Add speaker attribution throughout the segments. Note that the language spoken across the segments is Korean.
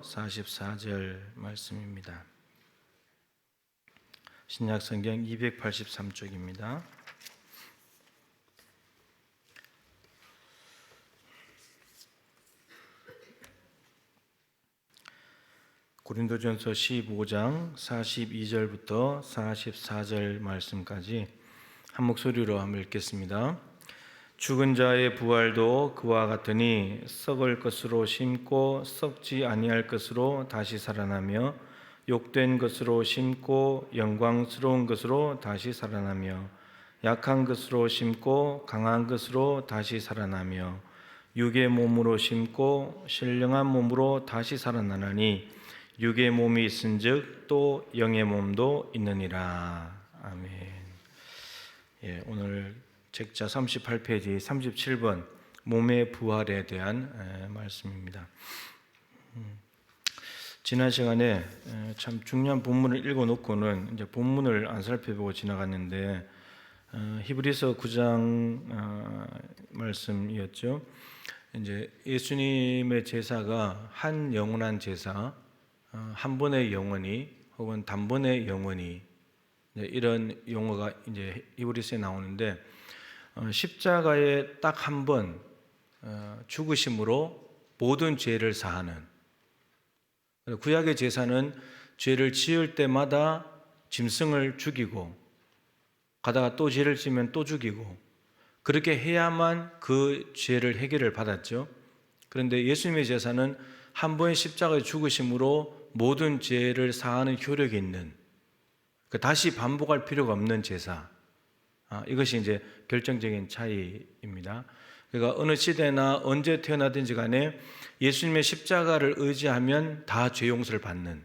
Speaker 1: 44절 말씀입니다. 신약성경 283쪽입니다. 고린도전서 15장 42절부터 44절 말씀까지 한 목소리로 한번 읽겠습니다. 죽은 자의 부활도 그와 같으니 썩을 것으로 심고 썩지 아니할 것으로 다시 살아나며 욕된 것으로 심고 영광스러운 것으로 다시 살아나며 약한 것으로 심고 강한 것으로 다시 살아나며 육의 몸으로 심고 신령한 몸으로 다시 살아나나니 육의 몸이 있은즉 또 영의 몸도 있느니라. 아멘. 오늘 책자 38페이지 37번 몸의 부활에 대한 말씀입니다. 지난 시간에 참 중요한 본문을 읽어놓고는 이제 본문을 안 살펴보고 지나갔는데 히브리서 9장 말씀이었죠. 이제 예수님의 제사가 한 영원한 제사, 한 번의 영원히 혹은 단번의 영원히 이런 용어가 이제 히브리서에 나오는데 십자가에 딱 한 번 죽으심으로 모든 죄를 사하는, 구약의 제사는 죄를 지을 때마다 짐승을 죽이고 가다가 또 죄를 지으면 또 죽이고 그렇게 해야만 그 죄를 해결을 받았죠. 그런데 예수님의 제사는 한 번의 십자가의 죽으심으로 모든 죄를 사하는 효력이 있는, 다시 반복할 필요가 없는 제사, 이것이 이제 결정적인 차이입니다. 그러니까 어느 시대나 언제 태어나든지 간에 예수님의 십자가를 의지하면 다 죄 용서를 받는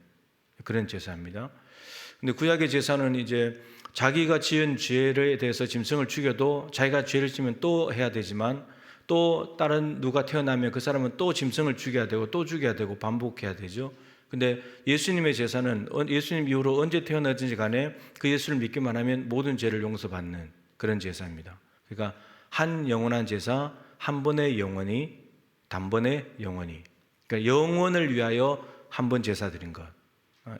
Speaker 1: 그런 제사입니다. 근데 구약의 제사는 이제 자기가 지은 죄에 대해서 짐승을 죽여도 자기가 죄를 지면 또 해야 되지만 또 다른 누가 태어나면 그 사람은 또 짐승을 죽여야 되고 또 죽여야 되고 반복해야 되죠. 근데 예수님의 제사는 예수님 이후로 언제 태어나든지 간에 그 예수를 믿기만 하면 모든 죄를 용서받는 그런 제사입니다. 그러니까 한 영원한 제사, 한 번의 영원히, 단번의 영원히, 그러니까 영원을 위하여 한 번 제사 드린 것,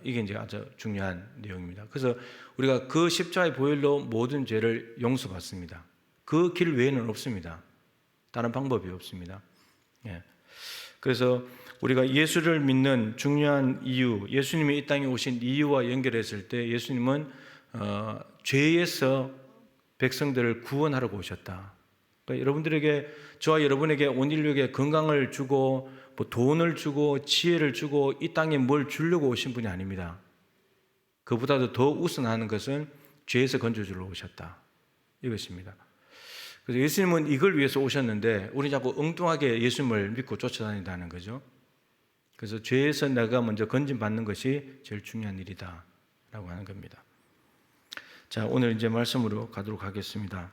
Speaker 1: 이게 이제 아주 중요한 내용입니다. 그래서 우리가 그 십자가의 보혈로 모든 죄를 용서받습니다. 그 길 외에는 없습니다. 다른 방법이 없습니다. 그래서 우리가 예수를 믿는 중요한 이유, 예수님이 이 땅에 오신 이유와 연결했을 때 예수님은 죄에서 백성들을 구원하러 오셨다. 그러니까 여러분들에게, 저와 여러분에게 온 인류에게 건강을 주고 뭐 돈을 주고 지혜를 주고 이 땅에 뭘 주려고 오신 분이 아닙니다. 그보다도 더 우선하는 것은 죄에서 건져주러 오셨다, 이것입니다. 그래서 예수님은 이걸 위해서 오셨는데 우리 자꾸 엉뚱하게 예수님을 믿고 쫓아다닌다는 거죠. 그래서 죄에서 내가 먼저 건짐받는 것이 제일 중요한 일이다 라고 하는 겁니다. 자, 오늘 이제 말씀으로 가도록 하겠습니다.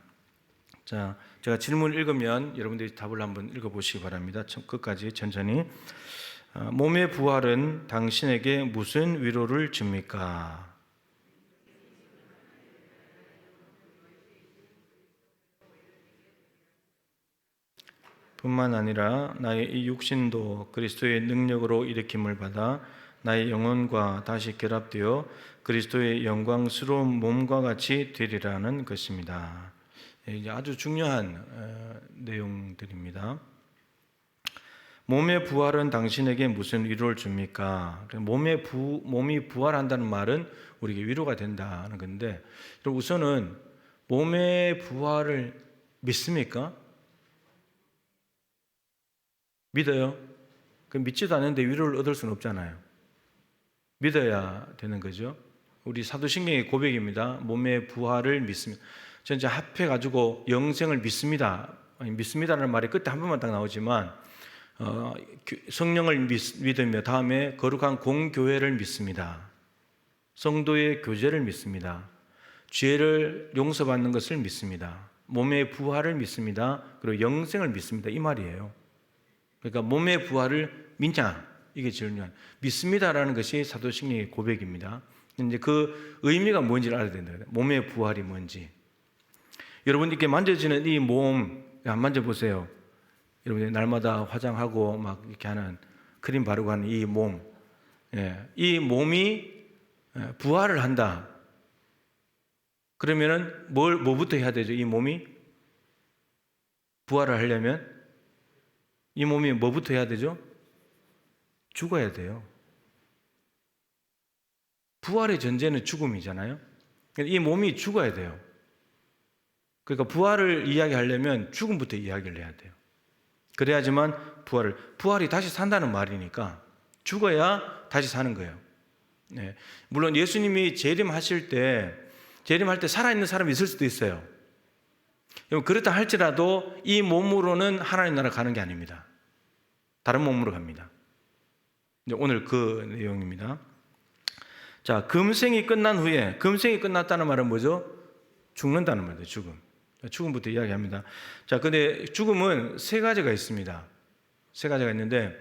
Speaker 1: 자, 제가 질문을 읽으면 여러분들이 답을 한번 읽어보시기 바랍니다. 끝까지 천천히. 몸의 부활은 당신에게 무슨 위로를 줍니까? 뿐만 아니라 나의 이 육신도 그리스도의 능력으로 일으킴을 받아 나의 영혼과 다시 결합되어 그리스도의 영광스러운 몸과 같이 되리라는 것입니다. 이제 아주 중요한 내용들입니다. 몸의 부활은 당신에게 무슨 위로를 줍니까? 몸이 부활한다는 말은 우리에게 위로가 된다는 건데, 우선은 몸의 부활을 믿습니까? 믿어요? 믿지도 않는데 위로를 얻을 수는 없잖아요. 믿어야 되는 거죠. 우리 사도신경의 고백입니다. 몸의 부활을 믿습니다. 저는 이제 합해가지고 영생을 믿습니다. 믿습니다라는 말이 끝에 한 번만 딱 나오지만 성령을 믿으며 다음에 거룩한 공교회를 믿습니다. 성도의 교제를 믿습니다. 죄를 용서받는 것을 믿습니다. 몸의 부활을 믿습니다. 그리고 영생을 믿습니다. 이 말이에요. 그러니까 몸의 부활을 믿냐, 이게 제일 중요한, 믿습니다라는 것이 사도신경의 고백입니다. 이제 그 의미가 뭔지를 알아야 된다. 몸의 부활이 뭔지. 여러분 이렇게 만져지는 이 몸, 안 만져보세요. 여러분이 날마다 화장하고 막 이렇게 하는 크림 바르고 하는 이 몸, 이 몸이 부활을 한다. 그러면은 뭐부터 해야 되죠? 이 몸이 부활을 하려면 이 몸이 뭐부터 해야 되죠? 죽어야 돼요. 부활의 전제는 죽음이잖아요. 이 몸이 죽어야 돼요. 그러니까 부활을 이야기하려면 죽음부터 이야기를 해야 돼요. 그래야지만 부활이 다시 산다는 말이니까 죽어야 다시 사는 거예요. 물론 예수님이 재림할 때 살아있는 사람이 있을 수도 있어요. 그렇다 할지라도 이 몸으로는 하나님 나라 가는 게 아닙니다. 다른 몸으로 갑니다. 오늘 그 내용입니다. 자, 금생이 끝났다는 말은 뭐죠? 죽는다는 말이에요. 죽음부터 이야기합니다. 자, 근데 죽음은 세 가지가 있습니다. 세 가지가 있는데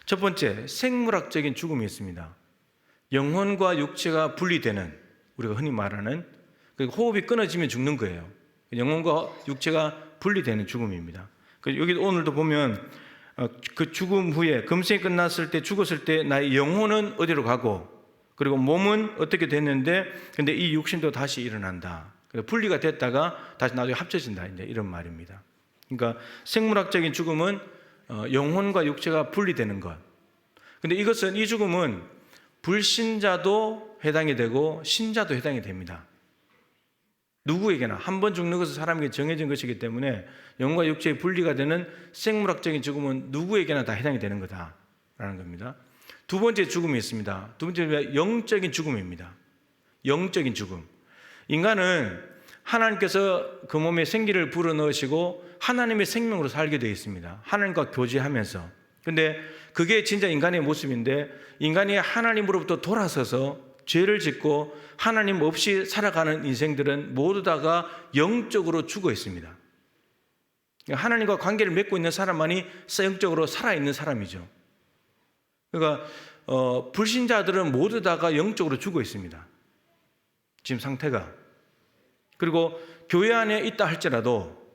Speaker 1: 첫 번째, 생물학적인 죽음이 있습니다. 영혼과 육체가 분리되는, 우리가 흔히 말하는, 호흡이 끊어지면 죽는 거예요. 영혼과 육체가 분리되는 죽음입니다. 여기 오늘도 보면 그 죽음 후에, 금생이 끝났을 때, 죽었을 때 나의 영혼은 어디로 가고, 그리고 몸은 어떻게 됐는데, 근데 이 육신도 다시 일어난다. 분리가 됐다가 다시 나중에 합쳐진다. 이제 이런 말입니다. 그러니까 생물학적인 죽음은 영혼과 육체가 분리되는 것. 근데 이 죽음은 불신자도 해당이 되고 신자도 해당이 됩니다. 누구에게나 한 번 죽는 것은 사람에게 정해진 것이기 때문에 영혼과 육체의 분리가 되는 생물학적인 죽음은 누구에게나 다 해당이 되는 거다라는 겁니다. 두 번째 죽음이 있습니다. 두 번째는 영적인 죽음입니다. 영적인 죽음. 인간은 하나님께서 그 몸에 생기를 불어넣으시고 하나님의 생명으로 살게 되어 있습니다. 하나님과 교제하면서. 근데 그게 진짜 인간의 모습인데, 인간이 하나님으로부터 돌아서서 죄를 짓고 하나님 없이 살아가는 인생들은 모두 다가 영적으로 죽어 있습니다. 하나님과 관계를 맺고 있는 사람만이 영적으로 살아있는 사람이죠. 그러니까 불신자들은 모두 다가 영적으로 죽어 있습니다. 지금 상태가. 그리고 교회 안에 있다 할지라도,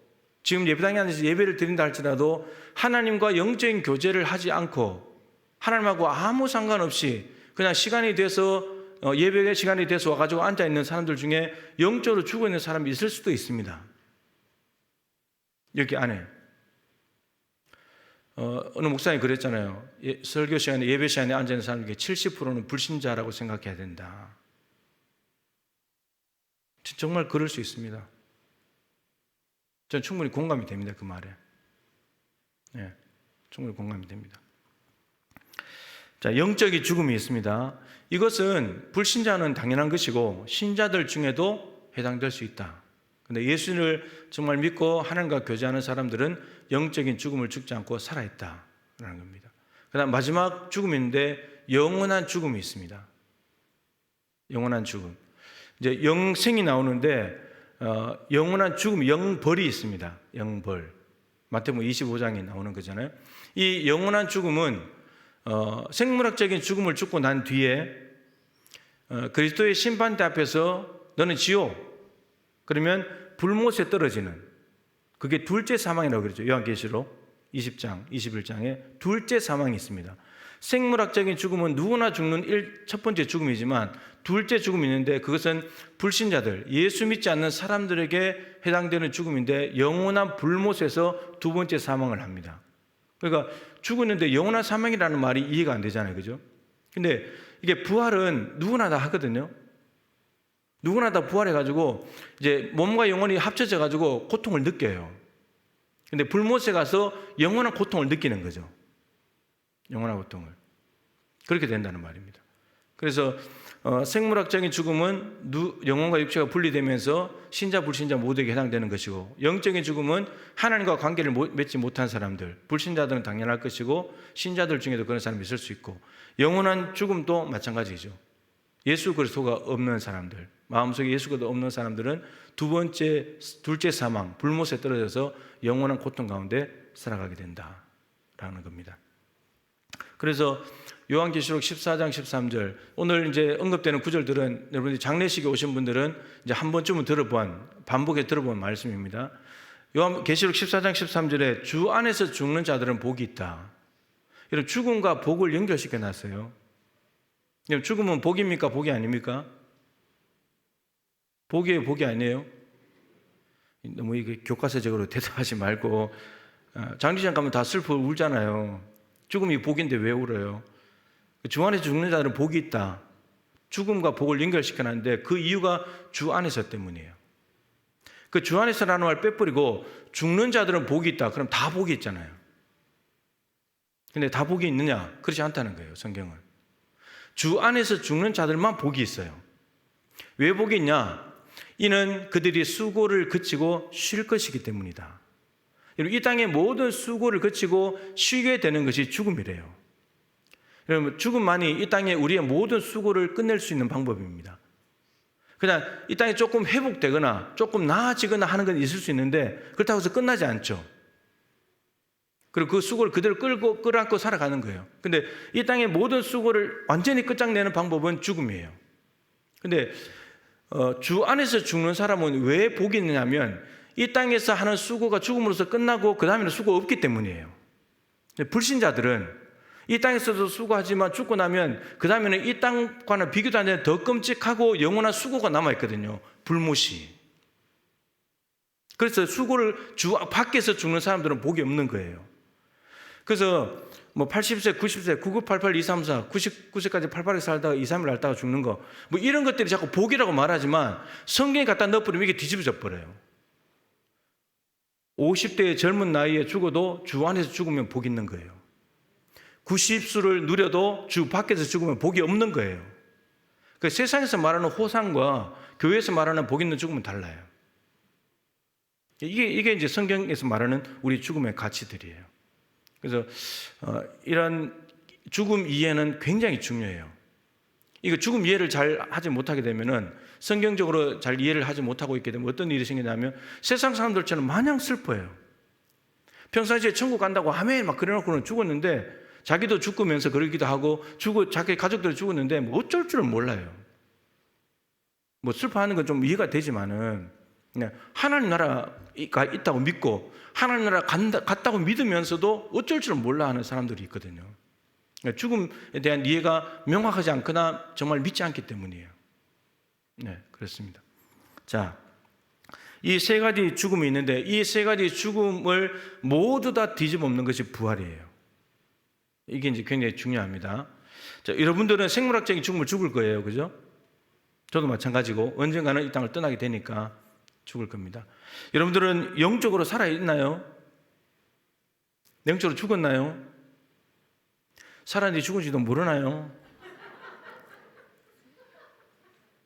Speaker 1: 지금 예배당에 앉아서 예배를 드린다 할지라도 하나님과 영적인 교제를 하지 않고 하나님하고 아무 상관없이 그냥 시간이 돼서 예배 시간이 돼서 와가지고 앉아있는 사람들 중에 영적으로 죽어 있는 사람이 있을 수도 있습니다. 여기 안에 어느 목사님이 그랬잖아요. 설교 시간에, 예배 시간에 앉아있는 사람 중에 70%는 불신자라고 생각해야 된다. 정말 그럴 수 있습니다. 저는 충분히 공감이 됩니다. 그 말에. 충분히 공감이 됩니다. 자, 영적인 죽음이 있습니다. 이것은 불신자는 당연한 것이고 신자들 중에도 해당될 수 있다. 근데 예수를 정말 믿고 하나님과 교제하는 사람들은 영적인 죽음을 죽지 않고 살아있다라는 겁니다. 그다음 마지막 죽음인데 영원한 죽음이 있습니다. 영원한 죽음. 이제 영생이 나오는데 영원한 죽음, 영벌이 있습니다. 영벌. 마태복음 25장에 나오는 거잖아요. 이 영원한 죽음은 생물학적인 죽음을 죽고 난 뒤에 그리스도의 심판대 앞에서 너는 지옥, 그러면 불못에 떨어지는, 그게 둘째 사망이라고 그러죠. 요한계시록 20장, 21장에 둘째 사망이 있습니다. 생물학적인 죽음은 누구나 죽는 첫 번째 죽음이지만 둘째 죽음이 있는데 그것은 불신자들, 예수 믿지 않는 사람들에게 해당되는 죽음인데 영원한 불못에서 두 번째 사망을 합니다. 그러니까 죽었는데 영원한 사망이라는 말이 이해가 안 되잖아요. 그죠? 근데 이게 부활은 누구나 다 하거든요. 누구나 다 부활해가지고 이제 몸과 영혼이 합쳐져가지고 고통을 느껴요. 근데 불못에 가서 영원한 고통을 느끼는 거죠. 영원한 고통을. 그렇게 된다는 말입니다. 그래서 생물학적인 죽음은 영혼과 육체가 분리되면서 신자 불신자 모두에게 해당되는 것이고, 영적인 죽음은 하나님과 관계를 맺지 못한 사람들, 불신자들은 당연할 것이고 신자들 중에도 그런 사람이 있을 수 있고, 영원한 죽음도 마찬가지죠. 예수 그리스도가 없는 사람들, 마음속에 예수가 없는 사람들은 둘째 사망, 불못에 떨어져서 영원한 고통 가운데 살아가게 된다라는 겁니다. 그래서 요한계시록 14장 13절, 오늘 이제 언급되는 구절들은 여러분들이 장례식에 오신 분들은 이제 한 번쯤은 반복해 들어본 말씀입니다. 요한계시록 14장 13절에 주 안에서 죽는 자들은 복이 있다. 이런 죽음과 복을 연결시켜 놨어요. 죽음은 복입니까? 복이 아닙니까? 복이에요, 복이 아니에요? 너무 이게 교과서적으로 대답하지 말고, 장례식 가면 다 슬퍼 울잖아요. 죽음이 복인데 왜 울어요? 주 안에서 죽는 자들은 복이 있다. 죽음과 복을 연결시켜놨는데 그 이유가 주 안에서 때문이에요. 그 주 안에서라는 말 빼버리고 죽는 자들은 복이 있다. 그럼 다 복이 있잖아요. 근데 다 복이 있느냐? 그렇지 않다는 거예요, 성경은. 주 안에서 죽는 자들만 복이 있어요. 왜 복이 있냐? 이는 그들이 수고를 그치고 쉴 것이기 때문이다. 이 땅의 모든 수고를 그치고 쉬게 되는 것이 죽음이래요. 여러분, 죽음만이 이 땅에 우리의 모든 수고를 끝낼 수 있는 방법입니다. 그냥 이 땅에 조금 회복되거나 조금 나아지거나 하는 건 있을 수 있는데 그렇다고 해서 끝나지 않죠. 그리고 그 수고를 그대로 끌어안고 살아가는 거예요. 근데 이 땅의 모든 수고를 완전히 끝장내는 방법은 죽음이에요. 근데 주 안에서 죽는 사람은 왜 복이 있느냐면 이 땅에서 하는 수고가 죽음으로써 끝나고 그 다음에는 수고 없기 때문이에요. 불신자들은 이 땅에서도 수고하지만 죽고 나면 그 다음에는 이 땅과는 비교도 안 되는 더 끔찍하고 영원한 수고가 남아있거든요. 불못이. 그래서 수고를 주 밖에서 죽는 사람들은 복이 없는 거예요. 그래서 80세, 90세, 9988, 234, 99세까지 팔팔하게 살다가 2, 3일 앓다가 죽는 거 이런 것들이 자꾸 복이라고 말하지만 성경에 갖다 넣어버리면 이게 뒤집어져 버려요. 50대의 젊은 나이에 죽어도 주 안에서 죽으면 복이 있는 거예요. 90수를 누려도 주 밖에서 죽으면 복이 없는 거예요. 그 세상에서 말하는 호상과 교회에서 말하는 복 있는 죽음은 달라요. 이게 이제 성경에서 말하는 우리 죽음의 가치들이에요. 그래서 이런 죽음 이해는 굉장히 중요해요. 이거 죽음 이해를 잘 하지 못하게 되면은 성경적으로 잘 이해를 하지 못하고 있게 되면 어떤 일이 생기냐면 세상 사람들처럼 마냥 슬퍼요. 평상시에 천국 간다고 하면 막 그래놓고는 죽었는데 자기도 죽으면서 그러기도 하고 자기 가족들이 죽었는데 어쩔 줄은 몰라요. 슬퍼하는 건 좀 이해가 되지만은 그냥 하나님 나라가 있다고 믿고 하나님 나라 갔다고 믿으면서도 어쩔 줄은 몰라 하는 사람들이 있거든요. 죽음에 대한 이해가 명확하지 않거나 정말 믿지 않기 때문이에요. 네, 그렇습니다. 자, 이 세 가지 죽음이 있는데 이 세 가지 죽음을 모두 다 뒤집어 엎는 것이 부활이에요. 이게 이제 굉장히 중요합니다. 자, 여러분들은 생물학적인 죽음을 죽을 거예요. 그죠? 저도 마찬가지고 언젠가는 이 땅을 떠나게 되니까 죽을 겁니다. 여러분들은 영적으로 살아있나요? 영적으로 죽었나요? 살았는지 죽은지도 모르나요?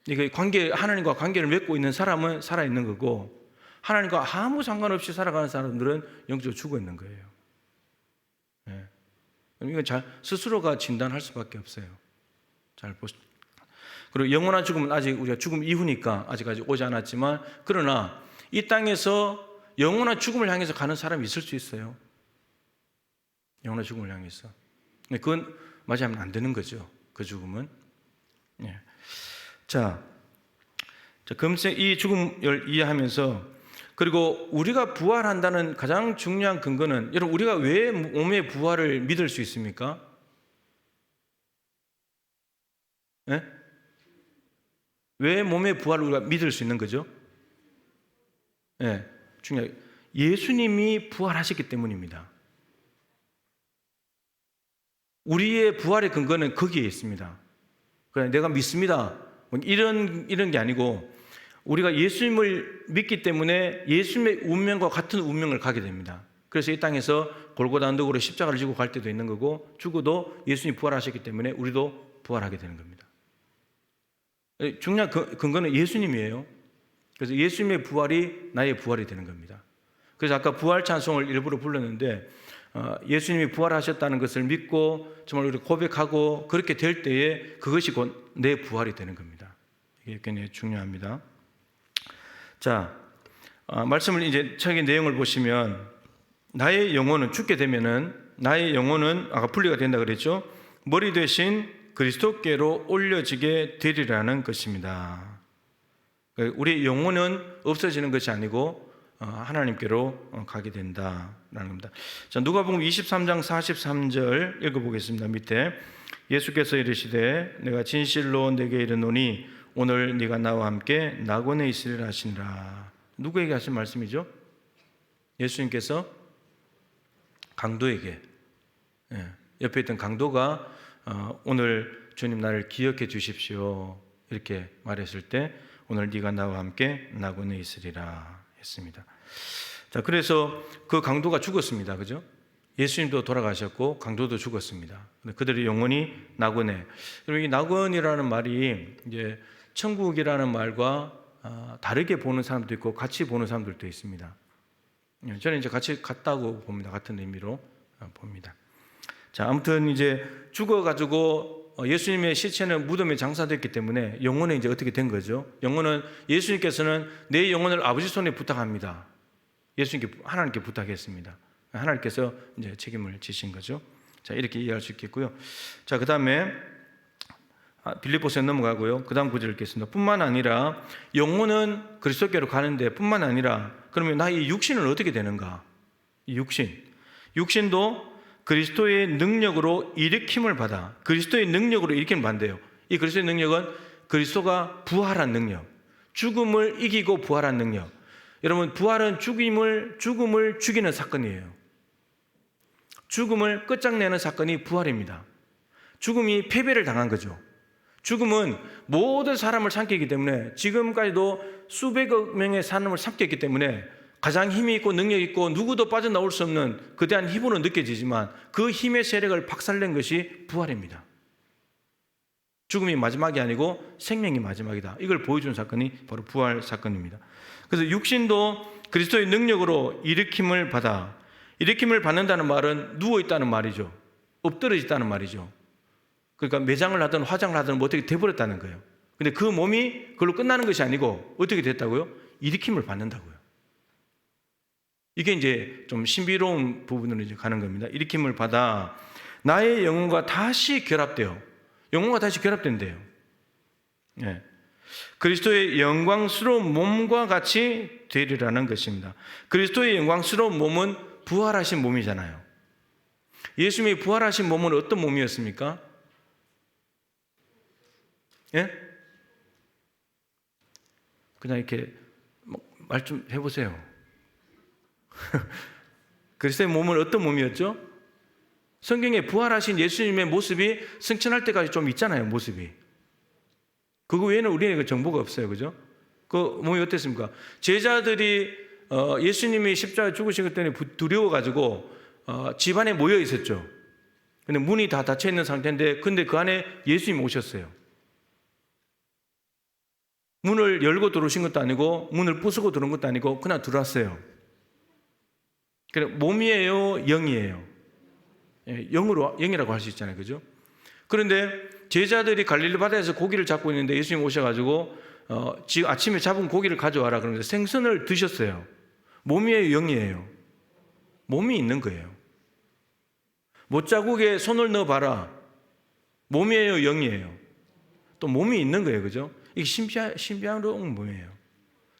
Speaker 1: 이게 하나님과 관계를 맺고 있는 사람은 살아있는 거고 하나님과 아무 상관없이 살아가는 사람들은 영적으로 죽어 있는 거예요. 네. 이건 스스로가 진단할 수밖에 없어요. 잘 보시죠. 그리고 영원한 죽음은 아직 우리가 죽음 이후니까 아직까지 오지 않았지만 그러나 이 땅에서 영원한 죽음을 향해서 가는 사람이 있을 수 있어요. 영원한 죽음을 향해서. 그건 맞이하면 안 되는 거죠. 그 죽음은. 네. 자, 금세 이 죽음을 이해하면서 그리고 우리가 부활한다는 가장 중요한 근거는 여러분 우리가 왜 몸의 부활을 믿을 수 있습니까? 네? 왜 몸의 부활을 우리가 믿을 수 있는 거죠? 네, 중요해요. 예수님이 부활하셨기 때문입니다. 우리의 부활의 근거는 거기에 있습니다. 그냥 내가 믿습니다. 이런 게 아니고 우리가 예수님을 믿기 때문에 예수님의 운명과 같은 운명을 가게 됩니다. 그래서 이 땅에서 골고다 언덕으로 십자가를 지고 갈 때도 있는 거고 죽어도 예수님이 부활하셨기 때문에 우리도 부활하게 되는 겁니다. 중요한 근거는 예수님이에요. 그래서 예수님의 부활이 나의 부활이 되는 겁니다. 그래서 아까 부활 찬송을 일부러 불렀는데 예수님이 부활하셨다는 것을 믿고 정말 우리가 고백하고 그렇게 될 때에 그것이 곧 내 부활이 되는 겁니다. 이게 굉장히 중요합니다. 자, 말씀을 이제 책의 내용을 보시면 나의 영혼은 죽게 되면은 나의 영혼은 아까 분리가 된다 그랬죠. 머리 대신 그리스도께로 올려지게 되리라는 것입니다. 우리 영혼은 없어지는 것이 아니고 하나님께로 가게 된다라는 겁니다. 자, 누가복음 23장 43절 읽어보겠습니다. 밑에 예수께서 이르시되 내가 진실로 내게 이르노니 오늘 네가 나와 함께 낙원에 있으리라 하시니라. 누구에게 하신 말씀이죠? 예수님께서 강도에게, 옆에 있던 강도가 오늘 주님 나를 기억해 주십시오 이렇게 말했을 때 오늘 네가 나와 함께 낙원에 있으리라 했습니다. 자, 그래서 그 강도가 죽었습니다. 그죠? 예수님도 돌아가셨고 강도도 죽었습니다. 그들의 영혼이 낙원에. 그럼 이 낙원이라는 말이 이제 천국이라는 말과 다르게 보는 사람도 있고 같이 보는 사람들도 있습니다. 저는 이제 같이 같다고 봅니다. 같은 의미로 봅니다. 자, 아무튼 이제 죽어가지고 예수님의 시체는 무덤에 장사됐기 때문에 영혼은 이제 어떻게 된 거죠? 영혼은 예수님께서는 내 영혼을 아버지 손에 부탁합니다. 예수님께 하나님께 부탁했습니다. 하나님께서 이제 책임을 지신 거죠. 자, 이렇게 이해할 수 있겠고요. 자, 그 다음에 빌립보서에 넘어가고요. 그 다음 구절 읽겠습니다. 뿐만 아니라 영혼은 그리스도께로 가는데 뿐만 아니라 그러면 나 이 육신은 어떻게 되는가? 이 육신도 그리스도의 능력으로 일으킴을 받아. 그리스도의 능력으로 일으킴을 받는데요. 이 그리스도의 능력은 그리스도가 부활한 능력, 죽음을 이기고 부활한 능력. 여러분, 부활은 죽음을 죽이는 사건이에요. 죽음을 끝장내는 사건이 부활입니다. 죽음이 패배를 당한 거죠. 죽음은 모든 사람을 삼키기 때문에 지금까지도 수백억 명의 사람을 삼켰기 때문에 가장 힘이 있고 능력이 있고 누구도 빠져나올 수 없는 그대한 힘으로 느껴지지만 그 힘의 세력을 박살낸 것이 부활입니다. 죽음이 마지막이 아니고 생명이 마지막이다. 이걸 보여준 사건이 바로 부활 사건입니다. 그래서 육신도 그리스도의 능력으로 일으킴을 받아. 일으킴을 받는다는 말은 누워있다는 말이죠. 엎드러졌다는 말이죠. 그러니까 매장을 하든 화장을 하든 뭐 어떻게 돼버렸다는 거예요. 근데 그 몸이 그걸로 끝나는 것이 아니고 어떻게 됐다고요? 일으킴을 받는다고요. 이게 이제 좀 신비로운 부분으로 이제 가는 겁니다. 일으킴을 받아 나의 영혼과 다시 결합돼요. 영혼과 다시 결합된대요. 예. 그리스도의 영광스러운 몸과 같이 되리라는 것입니다. 그리스도의 영광스러운 몸은 부활하신 몸이잖아요. 예수님이 부활하신 몸은 어떤 몸이었습니까? 예? 그냥 이렇게 말 좀 해보세요. 그리스도의 몸은 어떤 몸이었죠? 성경에 부활하신 예수님의 모습이 승천할 때까지 좀 있잖아요, 모습이. 그거 외에는 우리에게 정보가 없어요, 그죠? 그 몸이 어땠습니까? 제자들이 예수님이 십자가에 죽으신 것 때문에 두려워가지고 집안에 모여 있었죠. 근데 문이 다 닫혀 있는 상태인데, 근데 그 안에 예수님이 오셨어요. 문을 열고 들어오신 것도 아니고, 문을 부수고 들어온 것도 아니고, 그냥 들어왔어요. 그래, 몸이에요, 영이에요? 영이라고 할 수 있잖아요, 그죠? 그런데 제자들이 갈릴리 바다에서 고기를 잡고 있는데 예수님 오셔가지고 지금 아침에 잡은 고기를 가져와라 그러면서 생선을 드셨어요. 몸이에요, 영이에요? 몸이 있는 거예요. 못자국에 손을 넣어봐라. 몸이에요, 영이에요? 또 몸이 있는 거예요, 그죠? 이게 신비한 몸이에요.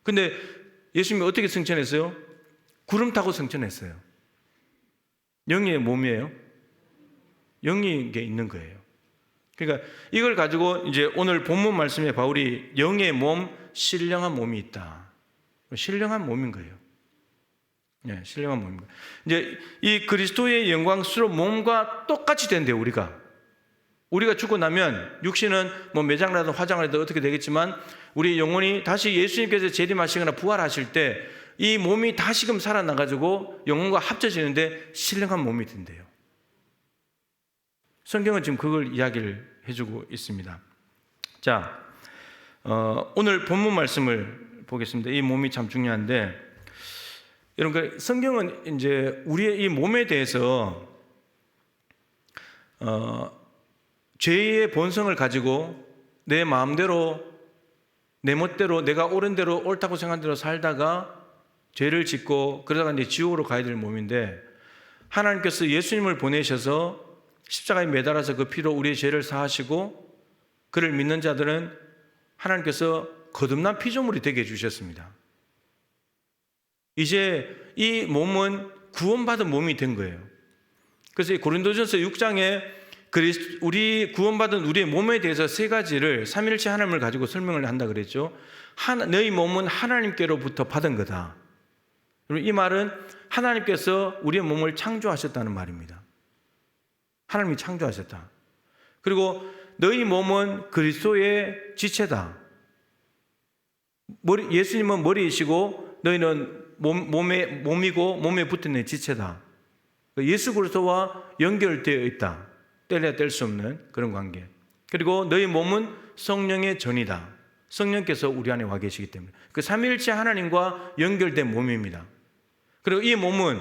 Speaker 1: 근데 예수님이 어떻게 승천했어요? 구름 타고 승천했어요. 영이에요, 몸이에요? 영이 게 있는 거예요. 그러니까 이걸 가지고 이제 오늘 본문 말씀에 바울이 영의 몸, 신령한 몸이 있다. 신령한 몸인 거예요. 네, 신령한 몸인 거예요. 이제 이 그리스도의 영광스러운 몸과 똑같이 된대요, 우리가 죽고 나면 육신은 뭐 매장을 하든 화장을 하든 어떻게 되겠지만 우리 영혼이 다시 예수님께서 재림하시거나 부활하실 때 이 몸이 다시금 살아나가지고 영혼과 합쳐지는데 신령한 몸이 된대요. 성경은 지금 그걸 이야기를 해주고 있습니다. 자, 오늘 본문 말씀을 보겠습니다. 이 몸이 참 중요한데, 여러분, 성경은 이제 우리의 이 몸에 대해서 죄의 본성을 가지고 내 마음대로, 내 멋대로, 내가 옳은 대로, 옳다고 생각한 대로 살다가 죄를 짓고 그러다가 이제 지옥으로 가야 될 몸인데, 하나님께서 예수님을 보내셔서 십자가에 매달아서 그 피로 우리의 죄를 사하시고 그를 믿는 자들은 하나님께서 거듭난 피조물이 되게 해주셨습니다. 이제 이 몸은 구원받은 몸이 된 거예요. 그래서 고린도전서 6장에 우리 구원받은 우리의 몸에 대해서 세 가지를 삼위일체 하나님을 가지고 설명을 한다 그랬죠. 너희 몸은 하나님께로부터 받은 거다. 이 말은 하나님께서 우리의 몸을 창조하셨다는 말입니다. 하나님이 창조하셨다. 그리고 너희 몸은 그리스도의 지체다. 예수님은 머리이시고 너희는 몸이고 몸에 붙어있는 지체다. 예수 그리스도와 연결되어 있다. 뗄래야 뗄 수 없는 그런 관계. 그리고 너희 몸은 성령의 전이다. 성령께서 우리 안에 와 계시기 때문에 그 삼위일체 하나님과 연결된 몸입니다. 그리고 이 몸은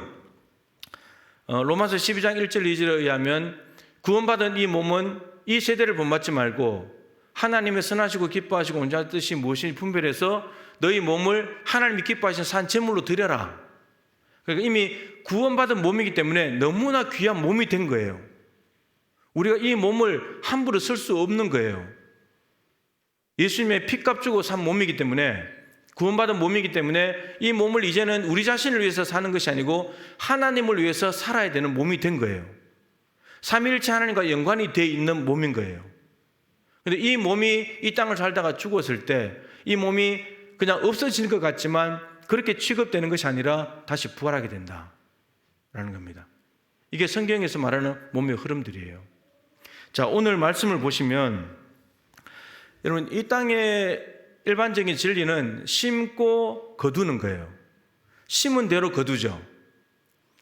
Speaker 1: 로마서 12장 1절 2절에 의하면 구원받은 이 몸은 이 세대를 본받지 말고 하나님의 선하시고 기뻐하시고 온전한 뜻이 무엇인지 분별해서 너희 몸을 하나님이 기뻐하시는 산 제물로 드려라. 그러니까 이미 구원받은 몸이기 때문에 너무나 귀한 몸이 된 거예요. 우리가 이 몸을 함부로 쓸 수 없는 거예요. 예수님의 피값 주고 산 몸이기 때문에, 구원받은 몸이기 때문에 이 몸을 이제는 우리 자신을 위해서 사는 것이 아니고 하나님을 위해서 살아야 되는 몸이 된 거예요. 삼위일체 하나님과 연관이 되어 있는 몸인 거예요. 그런데 이 몸이 이 땅을 살다가 죽었을 때 이 몸이 그냥 없어지는 것 같지만 그렇게 취급되는 것이 아니라 다시 부활하게 된다라는 겁니다. 이게 성경에서 말하는 몸의 흐름들이에요. 자, 오늘 말씀을 보시면 여러분, 이 땅의 일반적인 진리는 심고 거두는 거예요. 심은 대로 거두죠.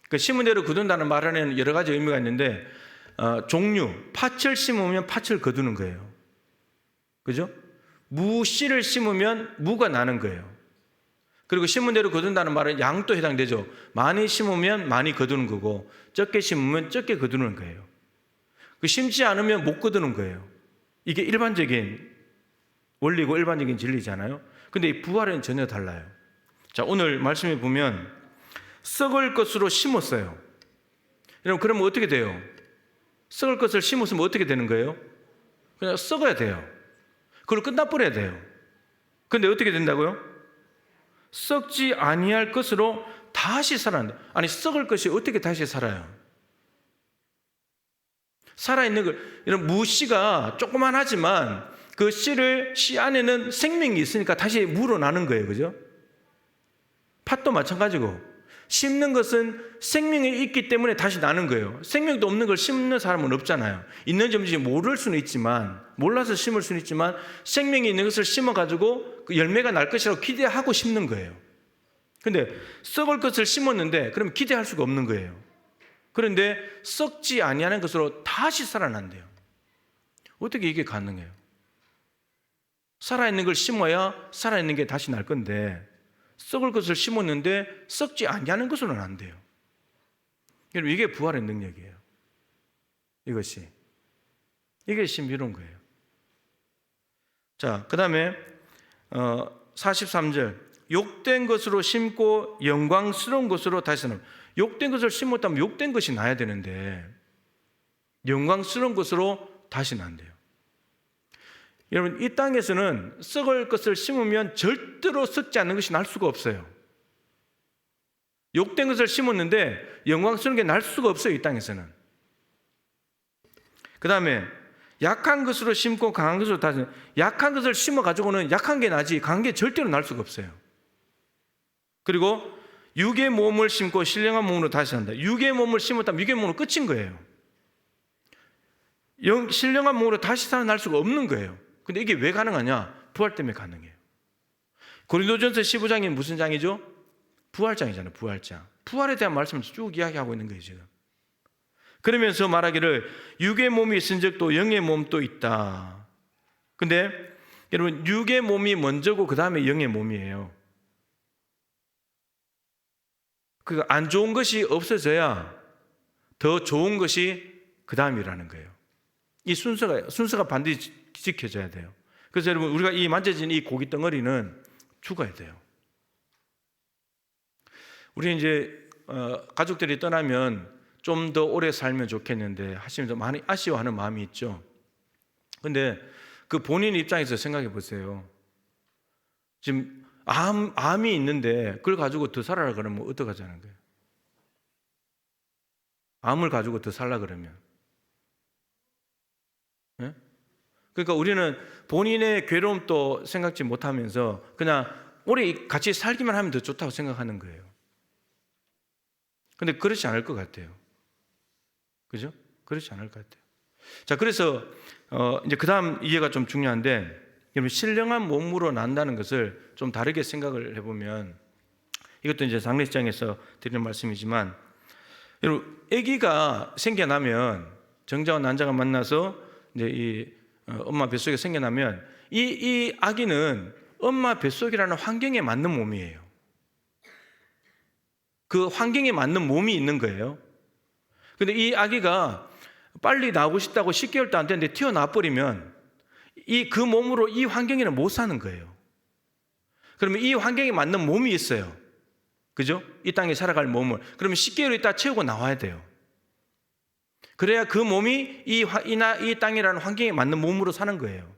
Speaker 1: 그 심은 대로 거둔다는 말에는 여러 가지 의미가 있는데 종류, 팥을 심으면 팥을 거두는 거예요. 그죠? 무씨를 심으면 무가 나는 거예요. 그리고 심은 대로 거둔다는 말은 양도 해당되죠. 많이 심으면 많이 거두는 거고 적게 심으면 적게 거두는 거예요. 심지 않으면 못 거두는 거예요. 이게 일반적인 원리고 일반적인 진리잖아요. 근데 이 부활은 전혀 달라요. 자, 오늘 말씀에 보면 썩을 것으로 심었어요. 여러분, 그러면 어떻게 돼요? 썩을 것을 심었으면 어떻게 되는 거예요? 그냥 썩어야 돼요. 그걸 끝나버려야 돼요. 근데 어떻게 된다고요? 썩지 아니할 것으로 다시 살아난다. 아니, 썩을 것이 어떻게 다시 살아요? 살아있는 걸, 이런 무씨가 조그만하지만 그 씨 안에는 생명이 있으니까 다시 물어나는 거예요. 그죠? 팥도 마찬가지고 심는 것은 생명이 있기 때문에 다시 나는 거예요. 생명도 없는 걸 심는 사람은 없잖아요. 있는지 없는지 모를 수는 있지만, 몰라서 심을 수는 있지만 생명이 있는 것을 심어가지고 그 열매가 날 것이라고 기대하고 심는 거예요. 근데 썩을 것을 심었는데 그럼 기대할 수가 없는 거예요. 그런데 썩지 아니하는 것으로 다시 살아난대요. 어떻게 이게 가능해요? 살아있는 걸 심어야 살아있는 게 다시 날 건데 썩을 것을 심었는데 썩지 아니하는 것으로는 안 돼요. 여러분, 이게 부활의 능력이에요. 이게 신비로운 거예요. 자, 그 다음에 43절 욕된 것으로 심고 영광스러운 것으로 다시 나는. 욕된 것을 심었다면 욕된 것이 나야 되는데 영광스러운 것으로 다시 난대요. 여러분, 이 땅에서는 썩을 것을 심으면 절대로 썩지 않는 것이 날 수가 없어요. 욕된 것을 심었는데 영광스러운 게 날 수가 없어요. 이 땅에서는. 그 다음에 약한 것으로 심고 강한 것으로 다시. 약한 것을 심어가지고는 약한 게 나지 강한 게 절대로 날 수가 없어요. 그리고 육의 몸을 심고 신령한 몸으로 다시 한다. 육의 몸을 심었다면 육의 몸은 끝인 거예요. 신령한 몸으로 다시 살아날 수가 없는 거예요. 근데 이게 왜 가능하냐? 부활 때문에 가능해요. 고린도전서 15장이 무슨 장이죠? 부활장이잖아요. 부활장. 부활에 대한 말씀을 쭉 이야기하고 있는 거예요, 지금. 그러면서 말하기를 육의 몸이 있은 적도 영의 몸도 있다. 근데 여러분, 육의 몸이 먼저고 그 다음에 영의 몸이에요. 그 안 좋은 것이 없어져야 더 좋은 것이 그 다음이라는 거예요. 이 순서가 반드시 지켜져야 돼요. 그래서 여러분, 우리가 이 만져진 이 고기 덩어리는 죽어야 돼요. 우리 이제 가족들이 떠나면 좀 더 오래 살면 좋겠는데 하시면서 많이 아쉬워하는 마음이 있죠. 근데 그 본인 입장에서 생각해 보세요. 지금 암이 있는데 그걸 가지고 더 살아라 그러면 어떡하자는 거예요? 암을 가지고 더 살라 그러면 그러니까 우리는 본인의 괴로움도 생각지 못하면서 그냥 오래 같이 살기만 하면 더 좋다고 생각하는 거예요. 근데 그렇지 않을 것 같아요. 그죠? 그렇지 않을 것 같아요. 자, 그래서 이제 그 다음 이해가 좀 중요한데, 여러분, 신령한 몸으로 난다는 것을 좀 다르게 생각을 해보면, 이것도 이제 장례식장에서 드리는 말씀이지만, 여러분, 아기가 생겨나면, 정자와 난자가 만나서 이제 이 엄마 뱃속에 생겨나면, 이 아기는 엄마 뱃속이라는 환경에 맞는 몸이에요. 그 환경에 맞는 몸이 있는 거예요. 근데 이 아기가 빨리 나오고 싶다고 10개월도 안 됐는데 튀어나와 버리면 그 몸으로 이 환경에는 못 사는 거예요. 그러면 이 환경에 맞는 몸이 있어요. 그죠? 이 땅에 살아갈 몸을. 그러면 10개월 있다 채우고 나와야 돼요. 그래야 그 몸이 이 땅이라는 환경에 맞는 몸으로 사는 거예요.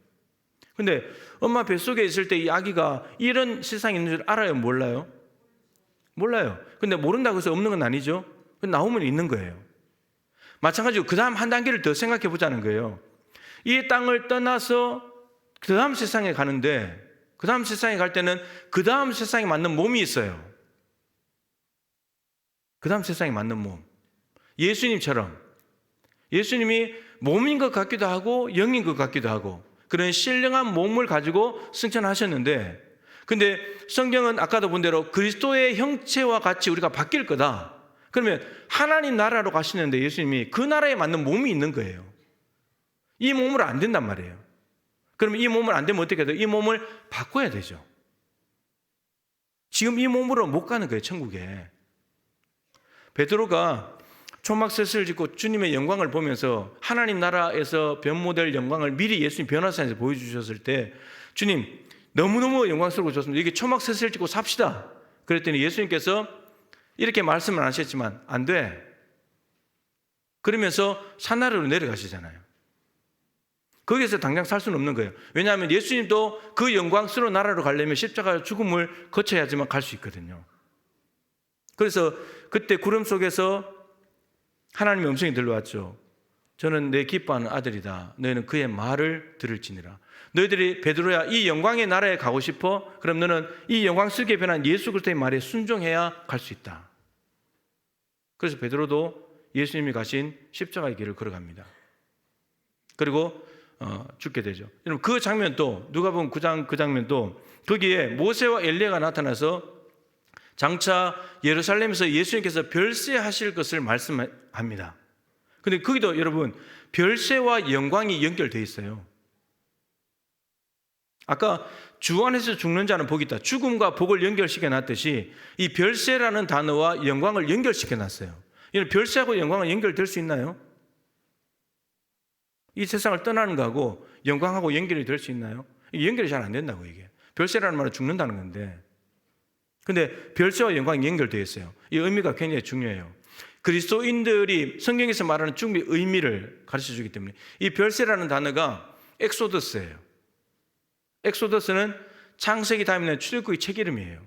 Speaker 1: 근데 엄마 뱃속에 있을 때 이 아기가 이런 세상에 있는 줄 알아요? 몰라요? 몰라요. 근데 모른다고 해서 없는 건 아니죠. 나오면 있는 거예요. 마찬가지로 그 다음 한 단계를 더 생각해 보자는 거예요. 이 땅을 떠나서 그 다음 세상에 가는데, 그 다음 세상에 갈 때는 그 다음 세상에 맞는 몸이 있어요. 그 다음 세상에 맞는 몸. 예수님처럼. 예수님이 몸인 것 같기도 하고 영인 것 같기도 하고 그런 신령한 몸을 가지고 승천하셨는데, 근데 성경은 아까도 본 대로 그리스도의 형체와 같이 우리가 바뀔 거다. 그러면 하나님 나라로 가시는데 예수님이 그 나라에 맞는 몸이 있는 거예요. 이 몸으로 안 된단 말이에요. 그러면 이 몸을 안 되면 어떻게 돼요? 이 몸을 바꿔야 되죠. 지금 이 몸으로 못 가는 거예요, 천국에. 베드로가 초막셋을 짓고 주님의 영광을 보면서 하나님 나라에서 변모될 영광을 미리 예수님 변화산에서 보여주셨을 때, 주님 너무너무 영광스럽고 좋습니다. 이게 초막셋을 짓고 삽시다. 그랬더니 예수님께서 이렇게 말씀을 안 하셨지만 안 돼. 그러면서 산하로 내려가시잖아요. 거기에서 당장 살 수는 없는 거예요. 왜냐하면 예수님도 그 영광스러운 나라로 가려면 십자가 죽음을 거쳐야지만 갈 수 있거든요. 그래서 그때 구름 속에서 하나님의 음성이 들려왔죠. 저는 내 기뻐하는 아들이다. 너희는 그의 말을 들을지니라. 너희들이 베드로야 이 영광의 나라에 가고 싶어? 그럼 너는 이 영광스럽게 변한 예수 그리스도의 말에 순종해야 갈 수 있다. 그래서 베드로도 예수님이 가신 십자가의 길을 걸어갑니다. 그리고 죽게 되죠. 여러분, 그 장면도 누가복음 9장 그 장면도 거기에 모세와 엘리야가 나타나서 장차 예루살렘에서 예수님께서 별세하실 것을 말씀합니다. 근데 거기도 여러분 별세와 영광이 연결되어 있어요. 아까 주 안에서 죽는 자는 복이 있다. 죽음과 복을 연결시켜 놨듯이 이 별세라는 단어와 영광을 연결시켜 놨어요. 이런 별세하고 영광은 연결될 수 있나요? 이 세상을 떠나는 거하고 영광하고 연결이 될 수 있나요? 연결이 잘 안 된다고. 이게 별세라는 말은 죽는다는 건데, 근데 별세와 영광이 연결되어 있어요. 이 의미가 굉장히 중요해요. 그리스도인들이 성경에서 말하는 죽음의 의미를 가르쳐주기 때문에 이 별세라는 단어가 엑소더스예요. 엑소더스는 창세기 다음에 있는 출애굽의 책 이름이에요.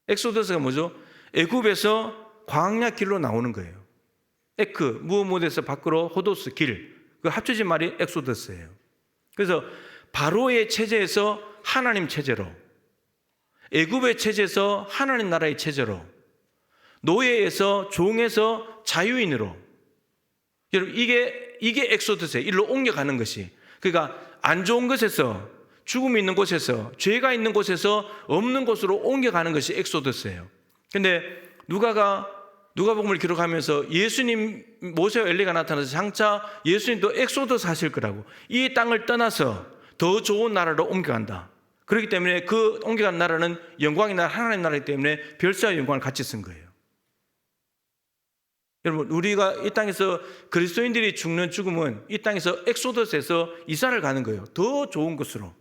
Speaker 1: 엑소더스가 뭐죠? 애굽에서 광야 길로 나오는 거예요. 에크, 무엇에서 밖으로, 호도스, 길. 그 합쳐진 말이 엑소더스예요. 그래서 바로의 체제에서 하나님 체제로, 애굽의 체제에서 하나님 나라의 체제로, 노예에서 종에서 자유인으로. 여러분, 이게 엑소더스예요. 일로 옮겨가는 것이. 그러니까 안 좋은 것에서, 죽음이 있는 곳에서, 죄가 있는 곳에서 없는 곳으로 옮겨가는 것이 엑소더스예요. 근데 누가복음을 기록하면서 예수님, 모세와 엘리가 나타나서 장차 예수님도 엑소더스 하실 거라고, 이 땅을 떠나서 더 좋은 나라로 옮겨간다. 그렇기 때문에 그 옮겨간 나라는 영광의 나라, 하나님의 나라이기 때문에 별세와 영광을 같이 쓴 거예요. 여러분, 우리가 이 땅에서 그리스도인들이 죽는 죽음은 이 땅에서 엑소더스에서 이사를 가는 거예요. 더 좋은 곳으로.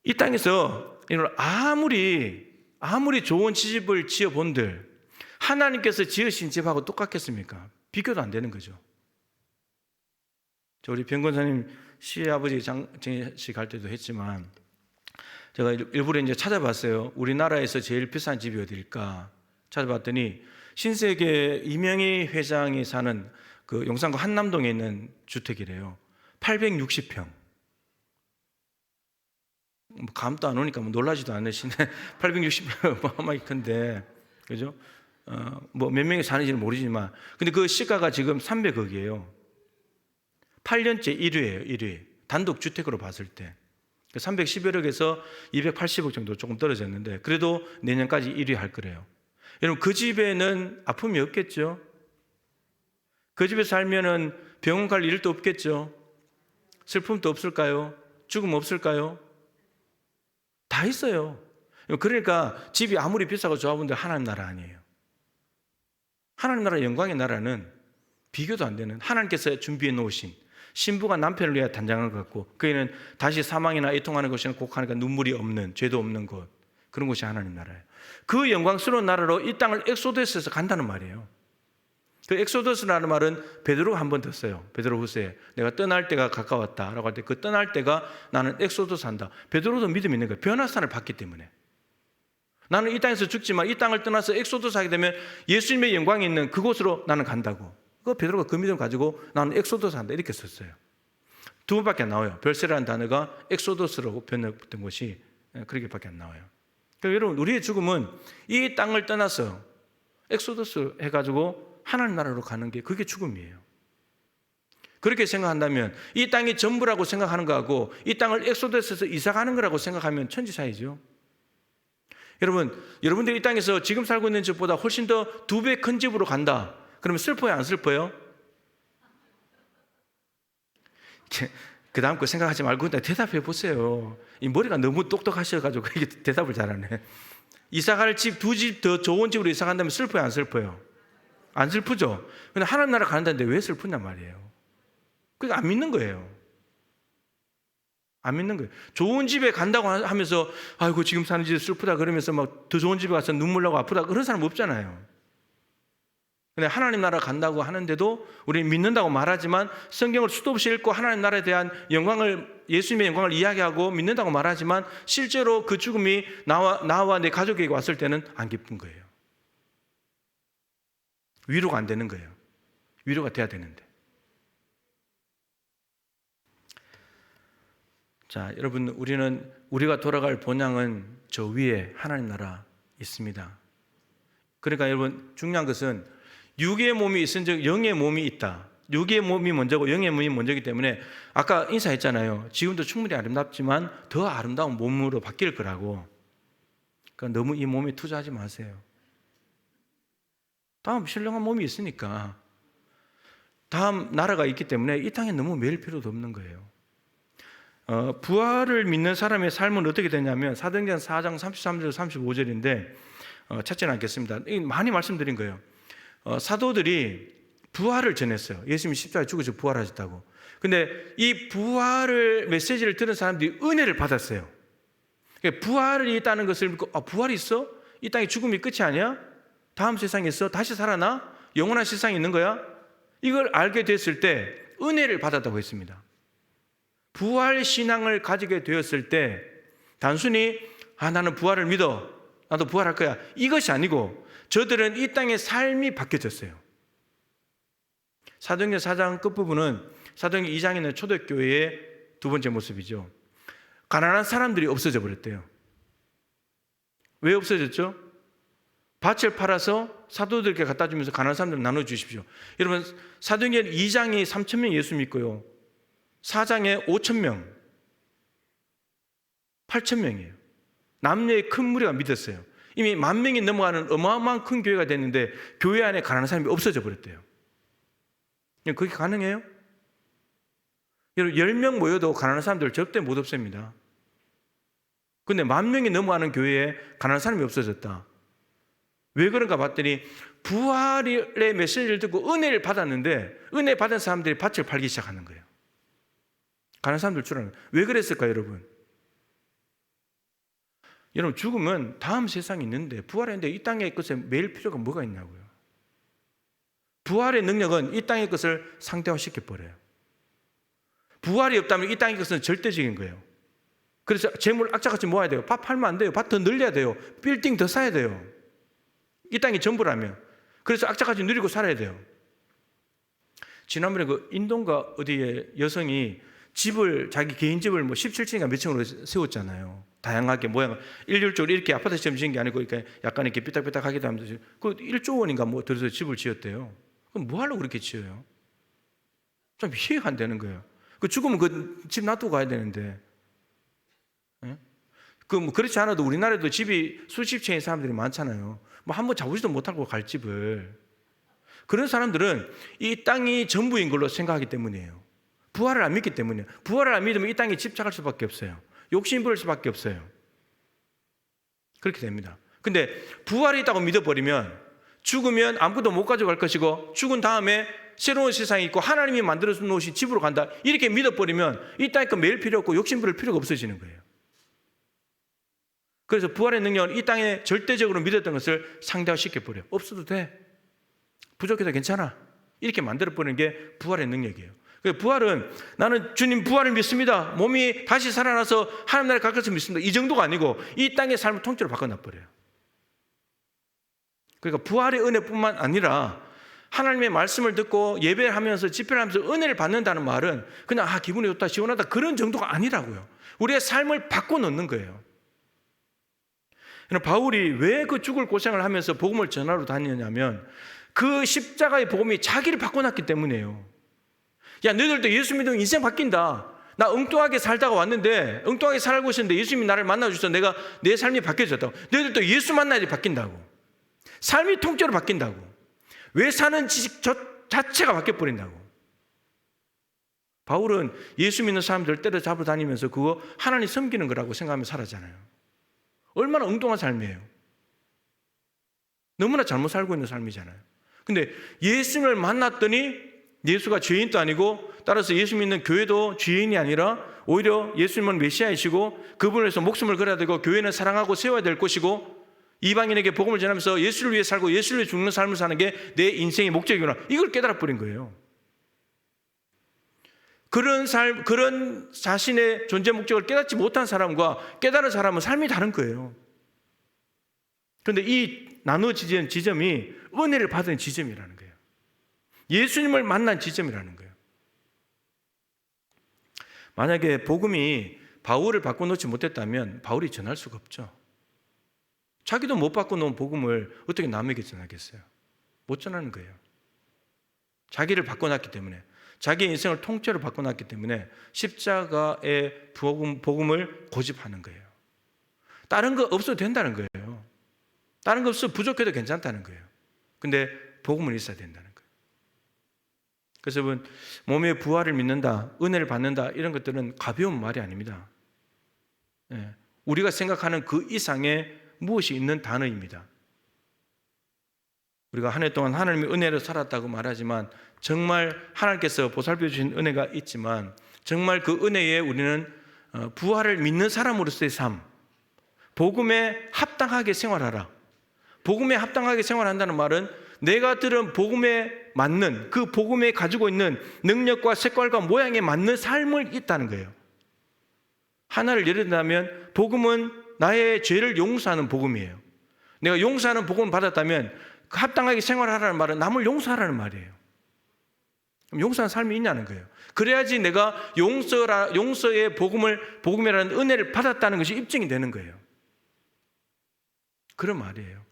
Speaker 1: 이 땅에서 아무리 좋은 집을 지어본들 하나님께서 지으신 집하고 똑같겠습니까? 비교도 안 되는 거죠. 우리 변권사님 시아버지 장례식 갈 때도 했지만 제가 일부러 이제 찾아봤어요. 우리나라에서 제일 비싼 집이 어디일까 찾아봤더니 신세계 이명희 회장이 사는 그 용산구 한남동에 있는 주택이래요. 860평. 뭐 감도 안 오니까 뭐 놀라지도 않으시네. 860평 어마어마하게 큰데, 그죠? 뭐 몇 명이 사는지는 모르지만, 근데 그 시가가 지금 300억이에요. 8년째 1위예요, 1위. 단독 주택으로 봤을 때. 311억에서 280억 정도 조금 떨어졌는데, 그래도 내년까지 1위 할 거래요. 여러분, 그 집에는 아픔이 없겠죠? 그 집에 살면은 병원 갈 일도 없겠죠? 슬픔도 없을까요? 죽음 없을까요? 다 있어요. 그러니까 집이 아무리 비싸고 좋아 본들 하나님 나라 아니에요. 하나님 나라 영광의 나라는 비교도 안 되는, 하나님께서 준비해 놓으신, 신부가 남편을 위해 단장한 것 같고, 그에는 다시 사망이나 애통하는 것이나 곡하니까 눈물이 없는, 죄도 없는 곳, 그런 곳이 하나님 나라예요. 그 영광스러운 나라로 이 땅을 엑소더스에서 간다는 말이에요. 그 엑소더스라는 말은 베드로가 한 번 더 써요. 베드로후서에 내가 떠날 때가 가까웠다라고 할 때, 그 떠날 때가 나는 엑소더스 한다. 베드로도 믿음이 있는 거예요. 변화산을 받기 때문에. 나는 이 땅에서 죽지만 이 땅을 떠나서 엑소더스 하게 되면 예수님의 영광이 있는 그곳으로 나는 간다고. 그 베드로가 그 믿음을 가지고 나는 엑소더스 한다 이렇게 썼어요. 두 번밖에 안 나와요. 별세라는 단어가 엑소더스라고 번역된 것이 그렇게밖에 안 나와요. 그러니까 여러분, 우리의 죽음은 이 땅을 떠나서 엑소더스 해가지고 하나님 나라로 가는 게, 그게 죽음이에요. 그렇게 생각한다면 이 땅이 전부라고 생각하는 거하고 이 땅을 엑소더스에서 이사 가는 거라고 생각하면 천지차이죠. 여러분, 여러분들이 이 땅에서 지금 살고 있는 집보다 훨씬 더 2배 큰 집으로 간다. 그러면 슬퍼요, 안 슬퍼요? 그 다음 거 생각하지 말고 그냥 대답해 보세요. 이 머리가 너무 똑똑하셔가지고 이게 대답을 잘하네. 이사 갈 집, 2집 더 좋은 집으로 이사 간다면 슬퍼요, 안 슬퍼요? 안 슬프죠? 근데 하나님 나라 간다는데 왜 슬프냔 말이에요. 그러니까 안 믿는 거예요. 안 믿는 거예요. 좋은 집에 간다고 하면서 아이고 지금 사는 집이 슬프다 그러면서 막 더 좋은 집에 가서 눈물 나고 아프다 그런 사람 없잖아요. 근데 하나님 나라 간다고 하는데도 우리는 믿는다고 말하지만 성경을 수도 없이 읽고 하나님 나라에 대한 영광을, 예수님의 영광을 이야기하고 믿는다고 말하지만 실제로 그 죽음이 나와 내 가족에게 왔을 때는 안 기쁜 거예요. 위로가 안 되는 거예요. 위로가 돼야 되는데. 자, 여러분, 우리가 돌아갈 본향은 저 위에 하나님 나라 있습니다. 그러니까 여러분, 중요한 것은 육의 몸이 있은즉 영의 몸이 있다. 육의 몸이 먼저고 영의 몸이 먼저이기 때문에 아까 인사했잖아요. 지금도 충분히 아름답지만 더 아름다운 몸으로 바뀔 거라고. 그러니까 너무 이 몸에 투자하지 마세요. 다음 신령한 몸이 있으니까, 다음 나라가 있기 때문에 이 땅에 너무 매일 필요도 없는 거예요. 부활을 믿는 사람의 삶은 어떻게 되냐면 사도행전 4장 33절 35절인데 찾지는 않겠습니다. 많이 말씀드린 거예요. 사도들이 부활을 전했어요. 예수님이 십자가에 죽으셔서 부활하셨다고. 근데 이 부활을 메시지를 들은 사람들이 은혜를 받았어요. 그러니까 부활이 있다는 것을 믿고, 부활이 있어? 이 땅에 죽음이 끝이 아니야? 다음 세상에 있어? 다시 살아나? 영원한 세상에 있는 거야? 이걸 알게 됐을 때 은혜를 받았다고 했습니다. 부활 신앙을 가지게 되었을 때 단순히 나는 부활을 믿어, 나도 부활할 거야, 이것이 아니고 저들은 이 땅의 삶이 바뀌어졌어요. 사도행전 4장 끝부분은 사도행전 2장에 있는 초대교회의 두 번째 모습이죠. 가난한 사람들이 없어져 버렸대요. 왜 없어졌죠? 밭을 팔아서 사도들께 갖다 주면서 가난한 사람들 나눠주십시오. 여러분, 사도행전 2장이 3,000명 예수 믿고요, 4장에 5,000명, 8,000명이에요. 남녀의 큰 무리가 믿었어요. 이미 10,000명이 넘어가는 어마어마한 큰 교회가 됐는데 교회 안에 가난한 사람이 없어져 버렸대요. 그게 가능해요? 여러분, 10명 모여도 가난한 사람들 절대 못 없앱니다. 근데 10,000명이 넘어가는 교회에 가난한 사람이 없어졌다. 왜 그런가 봤더니 부활의 메시지를 듣고 은혜를 받았는데 은혜 받은 사람들이 밭을 팔기 시작하는 거예요. 가난한 사람들 줄 아는. 왜 그랬을까요, 여러분? 여러분, 죽음은 다음 세상이 있는데 부활했는데 이 땅의 것에 매일 필요가 뭐가 있냐고요. 부활의 능력은 이 땅의 것을 상대화시켜버려요. 부활이 없다면 이 땅의 것은 절대적인 거예요. 그래서 재물 악착같이 모아야 돼요. 밭 팔면 안 돼요. 밭 더 늘려야 돼요. 빌딩 더 쌓아야 돼요. 이 땅이 전부라면. 그래서 악착같이 누리고 살아야 돼요. 지난번에 그 인도인가 어디에 여성이 집을, 자기 개인 집을 뭐 17층인가 몇 층으로 세웠잖아요. 다양하게 모양, 일률적으로 이렇게 아파트처럼 지은 게 아니고, 그러니까 약간 이렇게 삐딱삐딱하기도 하면서 그 1조 원인가 뭐 들어서 집을 지었대요. 그럼 뭐 하려고 그렇게 지어요? 좀 이해가 안 되는 거예요. 그 죽으면 그 집 놔두고 가야 되는데. 예? 그 뭐 그렇지 않아도 우리나라에도 집이 수십 채인 사람들이 많잖아요. 뭐 한번 자보지도 못하고 갈 집을. 그런 사람들은 이 땅이 전부인 걸로 생각하기 때문이에요. 부활을 안 믿기 때문이에요. 부활을 안 믿으면 이 땅에 집착할 수밖에 없어요. 욕심 부릴 수밖에 없어요. 그렇게 됩니다. 근데 부활이 있다고 믿어버리면 죽으면 아무것도 못 가져갈 것이고, 죽은 다음에 새로운 세상이 있고 하나님이 만들어 놓으신 집으로 간다, 이렇게 믿어버리면 이 땅에 거 매일 필요 없고 욕심 부릴 필요가 없어지는 거예요. 그래서 부활의 능력은 이 땅에 절대적으로 믿었던 것을 상대화시켜버려요. 없어도 돼, 부족해도 괜찮아, 이렇게 만들어버리는 게 부활의 능력이에요. 부활은 나는 주님 부활을 믿습니다, 몸이 다시 살아나서 하나님 나라에 갈 것을 믿습니다, 이 정도가 아니고 이 땅의 삶을 통째로 바꿔놔버려요. 그러니까 부활의 은혜뿐만 아니라 하나님의 말씀을 듣고 예배를 하면서 집회를 하면서 은혜를 받는다는 말은 그냥 기분이 좋다, 시원하다, 그런 정도가 아니라고요. 우리의 삶을 바꿔놓는 거예요. 바울이 왜 그 죽을 고생을 하면서 복음을 전하러 다니냐면 그 십자가의 복음이 자기를 바꿔놨기 때문이에요. 야, 너희들도 예수 믿으면 인생 바뀐다. 나 엉뚱하게 살다가 왔는데, 엉뚱하게 살고 있었는데 예수님이 나를 만나주셔서 내가 내 삶이 바뀌어졌다고. 너희들도 예수 만나야지 바뀐다고. 삶이 통째로 바뀐다고. 왜 사는 지식 자체가 바뀌어버린다고. 바울은 예수 믿는 사람들 때려잡으러 다니면서 그거 하나님 섬기는 거라고 생각하며 살았잖아요. 얼마나 엉뚱한 삶이에요. 너무나 잘못 살고 있는 삶이잖아요. 근데 예수님을 만났더니 예수가 죄인도 아니고, 따라서 예수 믿는 교회도 죄인이 아니라 오히려 예수님은 메시아이시고 그분을 위해서 목숨을 걸어야 되고 교회는 사랑하고 세워야 될 것이고 이방인에게 복음을 전하면서 예수를 위해 살고 예수를 위해 죽는 삶을 사는 게 내 인생의 목적이구나, 이걸 깨달아 버린 거예요. 그런 삶, 그런 자신의 존재 목적을 깨닫지 못한 사람과 깨달은 사람은 삶이 다른 거예요. 그런데 이 나누어지는 지점이 은혜를 받은 지점이라는 거예요. 예수님을 만난 지점이라는 거예요. 만약에 복음이 바울을 바꿔놓지 못했다면 바울이 전할 수가 없죠. 자기도 못 바꿔놓은 복음을 어떻게 남에게 전하겠어요? 못 전하는 거예요. 자기를 바꿔놨기 때문에, 자기 인생을 통째로 바꿔놨기 때문에 십자가의 복음을 고집하는 거예요. 다른 거 없어도 된다는 거예요. 다른 거 없어도 부족해도 괜찮다는 거예요. 근데 복음은 있어야 된다는 거예요. 그래서 여러분, 몸의 부활을 믿는다, 은혜를 받는다, 이런 것들은 가벼운 말이 아닙니다. 우리가 생각하는 그 이상의 무엇이 있는 단어입니다. 우리가 한 해 동안 하나님의 은혜로 살았다고 말하지만 정말 하나님께서 보살펴 주신 은혜가 있지만 정말 그 은혜에 우리는 부활을 믿는 사람으로서의 삶, 복음에 합당하게 생활하라. 복음에 합당하게 생활한다는 말은 내가 들은 복음에 맞는, 그 복음에 가지고 있는 능력과 색깔과 모양에 맞는 삶을 있다는 거예요. 하나를 예를 들면 복음은 나의 죄를 용서하는 복음이에요. 내가 용서하는 복음을 받았다면 합당하게 생활하라는 말은 남을 용서하라는 말이에요. 그럼 용서하는 삶이 있냐는 거예요. 그래야지 내가 용서의 복음이라는 은혜를 받았다는 것이 입증이 되는 거예요. 그런 말이에요.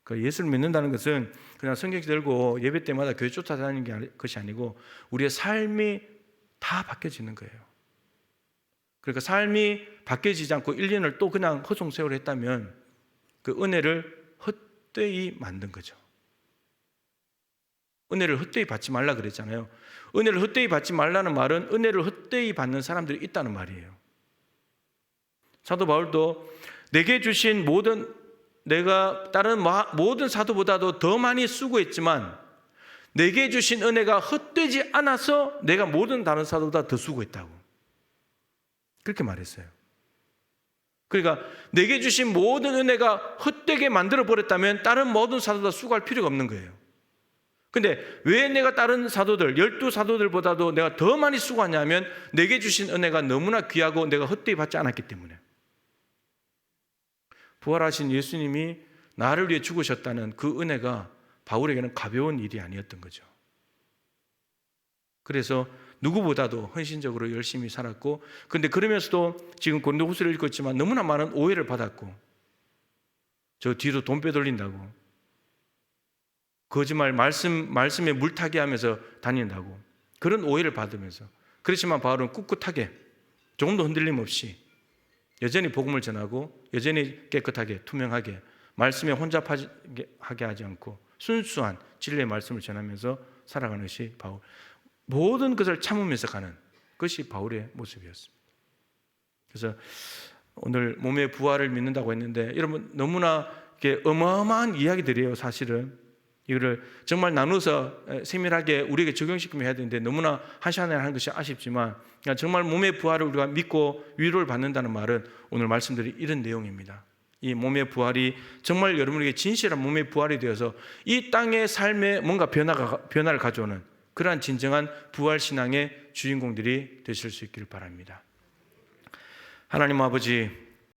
Speaker 1: 그러니까 예수를 믿는다는 것은 그냥 성경 들고 예배 때마다 교회 쫓아다니는 것이 아니고 우리의 삶이 다 바뀌어지는 거예요. 그러니까 삶이 바뀌어지지 않고 1년을 또 그냥 허송세월을 했다면 그 은혜를 헛되이 만든 거죠. 은혜를 헛되이 받지 말라 그랬잖아요. 은혜를 헛되이 받지 말라는 말은 은혜를 헛되이 받는 사람들이 있다는 말이에요. 사도 바울도 내게 주신 내가 다른 모든 사도보다도 더 많이 수고했지만 내게 주신 은혜가 헛되지 않아서 내가 모든 다른 사도보다 더 수고했다고 그렇게 말했어요. 그러니까 내게 주신 모든 은혜가 헛되게 만들어 버렸다면 다른 모든 사도보다 수고할 필요가 없는 거예요. 근데 왜 내가 다른 사도들, 12사도들보다도 내가 더 많이 수고하냐면 내게 주신 은혜가 너무나 귀하고 내가 헛되이 받지 않았기 때문에. 부활하신 예수님이 나를 위해 죽으셨다는 그 은혜가 바울에게는 가벼운 일이 아니었던 거죠. 그래서 누구보다도 헌신적으로 열심히 살았고, 근데 그러면서도 지금 고린도후서를 읽었지만 너무나 많은 오해를 받았고, 저 뒤로 돈 빼돌린다고, 거짓말 말씀에 물타기 하면서 다닌다고, 그런 오해를 받으면서, 그렇지만 바울은 꿋꿋하게 조금도 흔들림 없이 여전히 복음을 전하고 여전히 깨끗하게 투명하게 말씀에 혼잡하게 하지 않고 순수한 진리의 말씀을 전하면서 살아가는 것이 바울, 모든 것을 참으면서 가는 것이 바울의 모습이었습니다. 그래서 오늘 몸의 부활을 믿는다고 했는데, 여러분 너무나 어마어마한 이야기들이에요. 사실은 이거를 정말 나눠서 세밀하게 우리에게 적용시키면 해야 되는데 너무나 한 시간에 하는 것이 아쉽지만, 정말 몸의 부활을 우리가 믿고 위로를 받는다는 말은 오늘 말씀드린 이런 내용입니다. 이 몸의 부활이 정말 여러분에게 진실한 몸의 부활이 되어서 이 땅의 삶에 뭔가 변화를 가져오는 그러한 진정한 부활 신앙의 주인공들이 되실 수 있기를 바랍니다. 하나님 아버지,